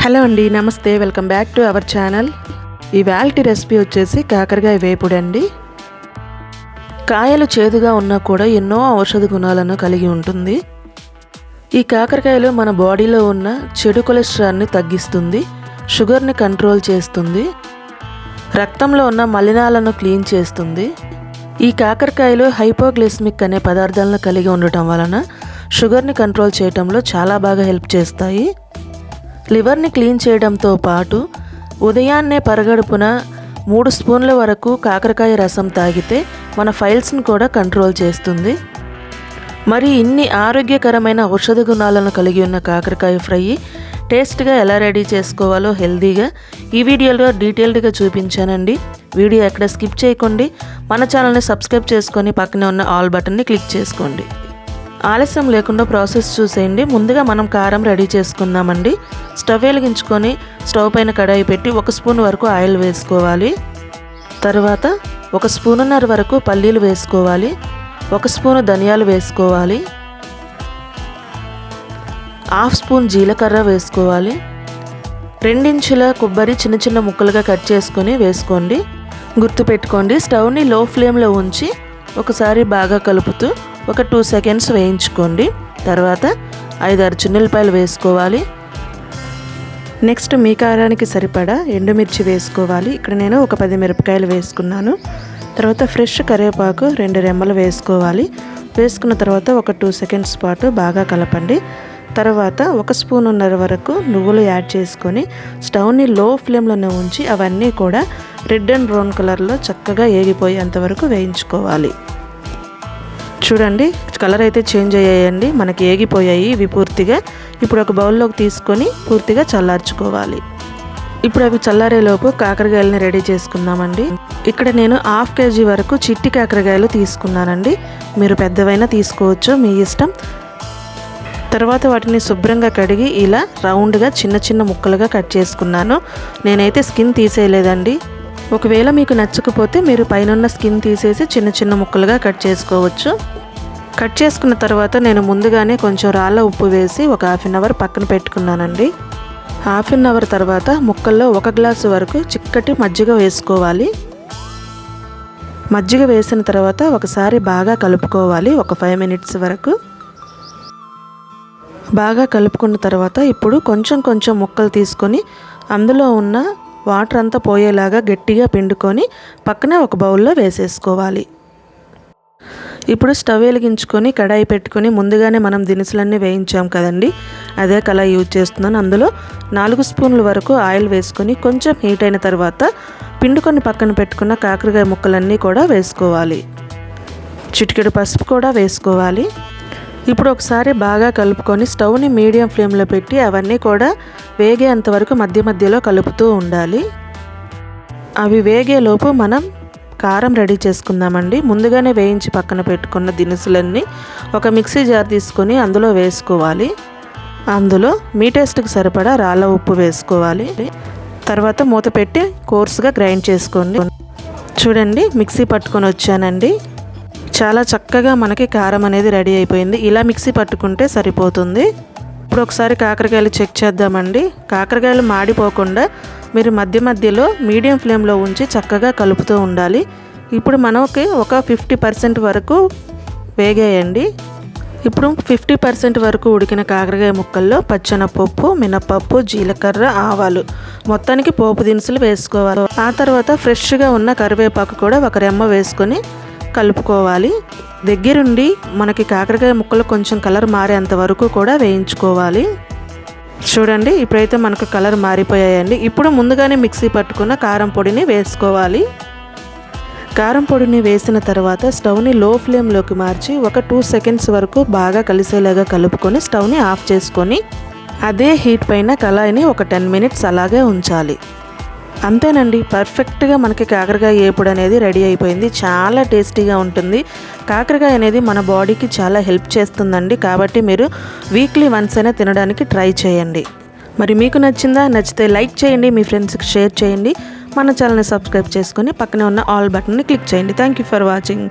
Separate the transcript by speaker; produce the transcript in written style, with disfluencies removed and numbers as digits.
Speaker 1: Hello అండి, నమస్తే. Welcome back to our channel. ఇవాల్టి రెసిపీ వచ్చేసి కాకరకాయ వేపుడు అండి. కాయలు చేదుగా ఉన్నా కూడా ఎన్నో ఔషధ గుణాలను కలిగి ఉంటుంది. ఈ కాకరకాయలు మన బాడీలో ఉన్న చెడు కొలెస్ట్రాల్ని తగ్గిస్తుంది, షుగర్ని కంట్రోల్ చేస్తుంది, రక్తంలో ఉన్న మలినాలను క్లీన్ చేస్తుంది. ఈ కాకరకాయలు హైపోగ్లైసెమిక్ అనే పదార్థాలను కలిగి ఉండటం వలన షుగర్ని కంట్రోల్ చేయడంలో చాలా బాగా హెల్ప్ చేస్తాయి. లివర్ని క్లీన్ చేయడంతో పాటు ఉదయాన్నే పరగడుపున 3 స్పూన్ల వరకు కాకరకాయ రసం తాగితే మన ఫైల్స్ని కూడా కంట్రోల్ చేస్తుంది. మరి ఇన్ని ఆరోగ్యకరమైన ఔషధ గుణాలను కలిగి ఉన్న కాకరకాయ ఫ్రై టేస్ట్గా ఎలా రెడీ చేసుకోవాలో హెల్తీగా ఈ వీడియోలో డీటెయిల్డ్గా చూపించానండి. వీడియో ఎక్కడ స్కిప్ చేయకండి. మన ఛానల్ని సబ్స్క్రైబ్ చేసుకొని పక్కనే ఉన్న ఆల్ బటన్ని క్లిక్ చేసుకోండి. ఆలస్యం లేకుండా ప్రాసెస్ చూసేయండి. ముందుగా మనం కారం రెడీ చేసుకుందామండి. స్టవ్ వెలిగించుకొని స్టవ్ పైన కడాయి పెట్టి 1 స్పూన్ వరకు ఆయిల్ వేసుకోవాలి. తర్వాత 1 స్పూనున్నర వరకు పల్లీలు వేసుకోవాలి. 1 స్పూను ధనియాలు వేసుకోవాలి. 1/2 స్పూన్ జీలకర్ర వేసుకోవాలి. 2 ఇంచుల కొబ్బరి చిన్న చిన్న ముక్కలుగా కట్ చేసుకొని వేసుకోండి. గుర్తుపెట్టుకోండి, స్టవ్ని లో ఫ్లేమ్లో ఉంచి ఒకసారి బాగా కలుపుతూ ఒక 2 సెకండ్స్ వేయించుకోండి. తర్వాత 5-6 చిన్నులపాయలు వేసుకోవాలి. నెక్స్ట్ మీ కారానికి సరిపడా ఎండుమిర్చి వేసుకోవాలి. ఇక్కడ నేను ఒక 10 మిరపకాయలు వేసుకున్నాను. తర్వాత ఫ్రెష్ కరివేపాకు 2 రెమ్మలు వేసుకోవాలి. వేసుకున్న తర్వాత ఒక 2 సెకండ్స్ పాటు బాగా కలపండి. తర్వాత 1 స్పూనున్నర వరకు నువ్వులు యాడ్ చేసుకొని స్టవ్ని లో ఫ్లేమ్లోనే ఉంచి అవన్నీ కూడా రెడ్ అండ్ బ్రౌన్ కలర్లో చక్కగా ఏగిపోయేంత వరకు వేయించుకోవాలి. చూడండి, కలర్ అయితే చేంజ్ అయ్యాయండి, మనకి ఏగిపోయాయి ఇవి పూర్తిగా. ఇప్పుడు ఒక బౌల్లోకి తీసుకొని పూర్తిగా చల్లార్చుకోవాలి. ఇప్పుడు అవి చల్లారేలోపు కాకరకాయలని రెడీ చేసుకుందామండి. ఇక్కడ నేను 1/2 kg వరకు చిట్టి కాకరకాయలు తీసుకున్నానండి. మీరు పెద్దవైనా తీసుకోవచ్చు, మీ ఇష్టం. తర్వాత వాటిని శుభ్రంగా కడిగి ఇలా రౌండ్గా చిన్న చిన్న ముక్కలుగా కట్ చేసుకున్నాను. నేనైతే స్కిన్ తీసేయలేదండి. ఒకవేళ మీకు నచ్చకపోతే మీరు పైన స్కిన్ తీసేసి చిన్న చిన్న ముక్కలుగా కట్ చేసుకోవచ్చు. కట్ చేసుకున్న తర్వాత నేను ముందుగానే కొంచెం రాళ్ళ ఉప్పు వేసి ఒక 1/2 అవర్ పక్కన పెట్టుకున్నానండి. 1/2 అవర్ తర్వాత ముక్కల్లో 1 గ్లాసు వరకు చిక్కటి మజ్జిగ వేసుకోవాలి. మజ్జిగ వేసిన తర్వాత ఒకసారి బాగా కలుపుకోవాలి ఒక 5 మినిట్స్ వరకు. బాగా కలుపుకున్న తర్వాత ఇప్పుడు కొంచెం కొంచెం ముక్కలు తీసుకొని అందులో ఉన్న వాటర్ అంతా పోయేలాగా గట్టిగా పిండుకొని పక్కనే ఒక బౌల్లో వేసేసుకోవాలి. ఇప్పుడు స్టవ్ వెలిగించుకొని కడాయి పెట్టుకొని ముందుగానే మనం దినుసులన్నీ వేయించాం కదండి, అదే కళాయి యూజ్ చేస్తున్నాను. అందులో 4 స్పూన్ల వరకు ఆయిల్ వేసుకొని కొంచెం హీట్ అయిన తర్వాత పిండుకొని పక్కన పెట్టుకున్న కాకరకాయ ముక్కలన్నీ కూడా వేసుకోవాలి. చిటికెడు పసుపు కూడా వేసుకోవాలి. ఇప్పుడు ఒకసారి బాగా కలుపుకొని స్టవ్ని మీడియం ఫ్లేమ్లో పెట్టి అవన్నీ కూడా వేగేంత వరకు మధ్య మధ్యలో కలుపుతూ ఉండాలి. అవి వేగేలోపు మనం కారం రెడీ చేసుకుందామండి. ముందుగానే వేయించి పక్కన పెట్టుకున్న దినుసులన్నీ ఒక మిక్సీ జార్ తీసుకొని అందులో వేసుకోవాలి. అందులో మీ టేస్ట్కి సరిపడా రాళ్ళ ఉప్పు వేసుకోవాలి. తర్వాత మూత పెట్టి కోర్సుగా గ్రైండ్ చేసుకోండి. చూడండి, మిక్సీ పట్టుకొని వచ్చానండి. చాలా చక్కగా మనకి కారం అనేది రెడీ అయిపోయింది. ఇలా మిక్సీ పట్టుకుంటే సరిపోతుంది. ఇప్పుడు ఒకసారి కాకరకాయలు చెక్ చేద్దామండి. కాకరకాయలు మాడిపోకుండా మీరు మధ్య మధ్యలో మీడియం ఫ్లేమ్లో ఉంచి చక్కగా కలుపుతూ ఉండాలి. ఇప్పుడు మనకి ఒక 50% వరకు వేగాయండి. ఇప్పుడు 50% వరకు ఉడికిన కాకరకాయ ముక్కల్లో పచ్చెనపప్పు, మినపప్పు, జీలకర్ర, ఆవాలు మొత్తానికి పోపు దినుసులు వేసుకోవాలి. ఆ తర్వాత ఫ్రెష్గా ఉన్న కరివేపాకు కూడా ఒక రెమ్మ వేసుకొని కలుపుకోవాలి. దగ్గరుండి మనకి కాకరకాయ ముక్కలు కొంచెం కలర్ మారేంత వరకు కూడా వేయించుకోవాలి. చూడండి, ఇప్పుడైతే మనకు కలర్ మారిపోయాయండి. ఇప్పుడు ముందుగానే మిక్సీ పట్టుకున్న కారం పొడిని వేసుకోవాలి. కారం పొడిని వేసిన తర్వాత స్టవ్ని లో ఫ్లేమ్లోకి మార్చి ఒక 2 సెకండ్స్ వరకు బాగా కలిసేలాగా కలుపుకొని స్టవ్ని ఆఫ్ చేసుకొని అదే హీట్ పైన కళాయిని ఒక 10 మినిట్స్ అలాగే ఉంచాలి. అంతేనండి, పర్ఫెక్ట్గా మనకి కాకరకాయ వేపుడు అనేది రెడీ అయిపోయింది. చాలా టేస్టీగా ఉంటుంది. కాకరకాయ అనేది మన బాడీకి చాలా హెల్ప్ చేస్తుందండి. కాబట్టి మీరు వీక్లీ వన్స్ అయినా తినడానికి ట్రై చేయండి. మరి మీకు నచ్చిందా? నచ్చితే లైక్ చేయండి, మీ ఫ్రెండ్స్కి షేర్ చేయండి. మన ఛానల్ని సబ్స్క్రైబ్ చేసుకొని పక్కనే ఉన్న ఆల్ బటన్ని క్లిక్ చేయండి. Thank you for watching.